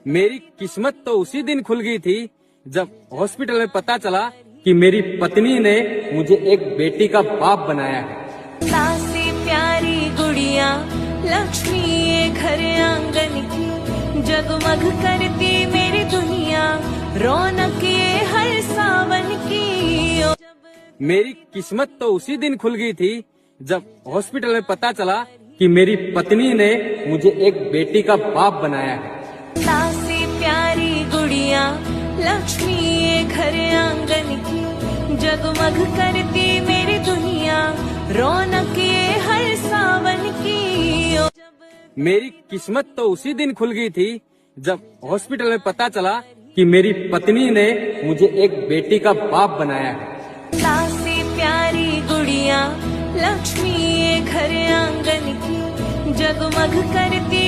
मेरी किस्मत तो उसी दिन खुल गई थी जब हॉस्पिटल में पता चला कि मेरी पत्नी ने मुझे एक बेटी का बाप बनाया है। सासी प्यारी गुड़िया लक्ष्मी ये घर आंगन की, जगमग करती मेरी दुनिया, रौनक ये हर सावन की। मेरी किस्मत तो उसी दिन खुल गई थी जब हॉस्पिटल में पता चला कि मेरी पत्नी ने मुझे एक बेटी का बाप बनाया है। सासी प्यारी गुड़िया लक्ष्मी ये घर आंगन की, जगमग करती मेरी दुनिया, रौनक ये हर सावन की। मेरी किस्मत तो उसी दिन खुल गई थी जब हॉस्पिटल में पता चला कि मेरी पत्नी ने मुझे एक बेटी का बाप बनाया है। सासी प्यारी गुड़िया लक्ष्मी ये घर आंगन की, जगमग करती